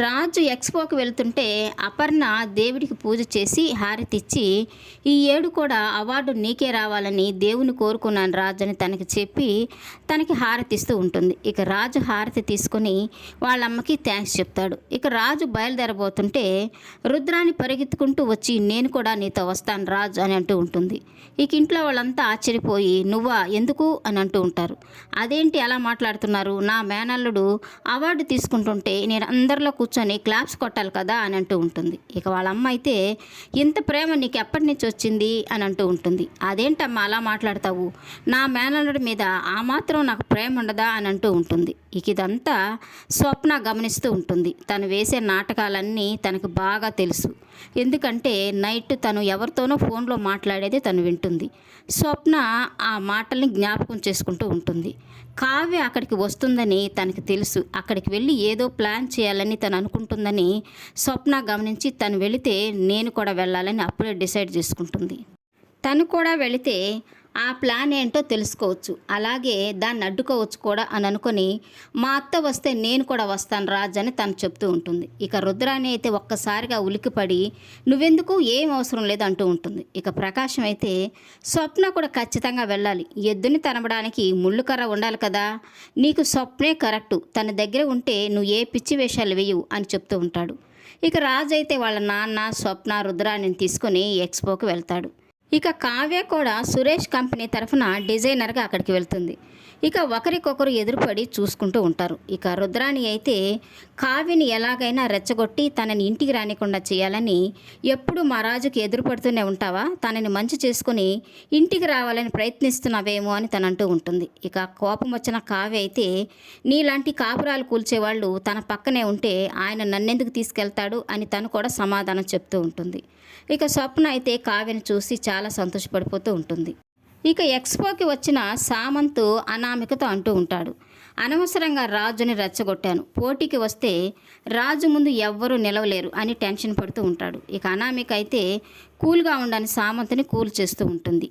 రాజు ఎక్స్పోకి వెళ్తుంటే అపర్ణ దేవుడికి పూజ చేసి హారతిచ్చి ఈ ఏడు కూడా అవార్డు నీకే రావాలని దేవుని కోరుకున్నాను రాజు అని తనకి చెప్పి తనకి హారతిస్తూ ఉంటుంది. ఇక రాజు హారతి తీసుకొని వాళ్ళమ్మకి థ్యాంక్స్ చెప్తాడు. ఇక రాజు బయలుదేరబోతుంటే రుద్రాని పరిగెత్తుకుంటూ వచ్చి నేను కూడా నీతో వస్తాను రాజు అని అంటూ ఉంటుంది. ఇక ఇంట్లో వాళ్ళంతా ఆశ్చర్యపోయి నువ్వా ఎందుకు అని అంటూ ఉంటారు. అదేంటి అలా మాట్లాడుతున్నారు, నా మేనల్లుడు అవార్డు తీసుకుంటుంటే నేను అందరిలో కూర్చొని క్లాప్స్ కొట్టాలి కదా అని అంటూ ఉంటుంది. ఇక వాళ్ళ అమ్మ అయితే ఇంత ప్రేమ నీకు ఎప్పటి నుంచి వచ్చింది అని అంటూ ఉంటుంది. అదేంటమ్మా అలా మాట్లాడతావు, నా మేనల్లుడి మీద ఆ మాత్రం నాకు ప్రేమ ఉండదా అని అంటూ ఉంటుంది. ఇక ఇదంతా స్వప్న గమనిస్తూ ఉంటుంది. తను వేసే నాటకాలన్నీ తనకు బాగా తెలుసు. ఎందుకంటే నైట్ తను ఎవరితోనో ఫోన్లో మాట్లాడేది తను వింటుంది. స్వప్న ఆ మాటల్ని జ్ఞాపకం చేసుకుంటూ ఉంటుంది. కావ్య అక్కడికి వస్తుందని తనకు తెలుసు. అక్కడికి వెళ్ళి ఏదో ప్లాన్ చేయాలని తను అనుకుంటుందని స్వప్న గమనించి తను వెళితే నేను కూడా వెళ్ళాలని అప్పుడే డిసైడ్ చేసుకుంటుంది. తను కూడా వెళితే ఆ ప్లాన్ ఏంటో తెలుసుకోవచ్చు, అలాగే దాన్ని అడ్డుకోవచ్చు కూడా అని అనుకొని మా అత్త వస్తే నేను కూడా వస్తాను రాజు అని తను చెప్తూ ఉంటుంది. ఇక రుద్రాని అయితే ఒక్కసారిగా ఉలిక్కిపడి నువ్వెందుకు ఏం అవసరం లేదు అంటూ ఉంటుంది. ఇక ప్రకాశం అయితే స్వప్న కూడా ఖచ్చితంగా వెళ్ళాలి, ఎద్దుని తనబడానికి ముళ్ళు కర్ర ఉండాలి కదా, నీకు స్వప్నే కరెక్టు, తన దగ్గర ఉంటే నువ్వు ఏ పిచ్చి వేషాలు వేయవు అని చెప్తూ ఉంటాడు. ఇక రాజు అయితే వాళ్ళ నాన్న స్వప్న రుద్రాని తీసుకొని ఎక్స్పోకి వెళ్తాడు. ఇక కావ్య కూడా సురేష్ కంపెనీ తరఫున డిజైనర్గా అక్కడికి వెళ్తుంది. ఇక ఒకరికొకరు ఎదురుపడి చూసుకుంటూ ఉంటారు. ఇక రుద్రాణి అయితే కావ్యని ఎలాగైనా రెచ్చగొట్టి తనని ఇంటికి రానికుండా చేయాలని ఎప్పుడు మా రాజుకి ఎదురుపడుతూనే ఉంటావా, తనని మంచి చేసుకుని ఇంటికి రావాలని ప్రయత్నిస్తున్నావేమో అని తను అంటూ ఉంటుంది. ఇక కోపం వచ్చిన కావ్య అయితే నీలాంటి కాపురాలు కూల్చేవాళ్ళు తన పక్కనే ఉంటే ఆయన నన్నెందుకు తీసుకెళ్తాడు అని తను కూడా సమాధానం చెప్తూ ఉంటుంది. ఇక స్వప్న అయితే కావ్యని చూసి చాలా సంతోషపడిపోతూ ఉంటుంది. ఇక ఎక్స్పోకి వచ్చిన సామంతు అనామికతో అంటూ ఉంటాడు, అనవసరంగా రాజుని రెచ్చగొట్టాను, పోటీకి వస్తే రాజు ముందు ఎవ్వరూ నిలవలేరు అని టెన్షన్ పడుతూ ఉంటాడు. ఇక అనామిక అయితే కూల్గా ఉండని సామంతుని కూల్ చేస్తూ ఉంటుంది.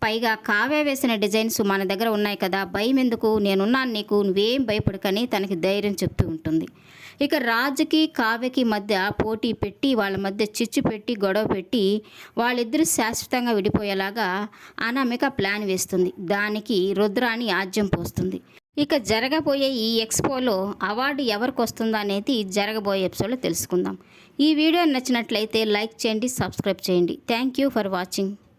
పైగా కావ్య వేసిన డిజైన్స్ మన దగ్గర ఉన్నాయి కదా, భయం ఎందుకు, నేనున్నాను నీకు, నువ్వేం భయపడకని తనకి ధైర్యం చెప్తూ ఉంటుంది. ఇక రాజుకి కావ్యకి మధ్య పోటీ పెట్టి వాళ్ళ మధ్య చిచ్చు పెట్టి గొడవ పెట్టి వాళ్ళిద్దరూ శాశ్వతంగా విడిపోయేలాగా అనామిక ప్లాన్ వేస్తుంది. దానికి రుద్రాని ఆజ్యం పోస్తుంది. ఇక జరగబోయే ఈ ఎక్స్పోలో అవార్డు ఎవరికి వస్తుందో అనేది జరగబోయే ఎపిసోడ్లో తెలుసుకుందాం. ఈ వీడియో నచ్చినట్లయితే లైక్ చేయండి, సబ్స్క్రైబ్ చేయండి. Thank you for watching.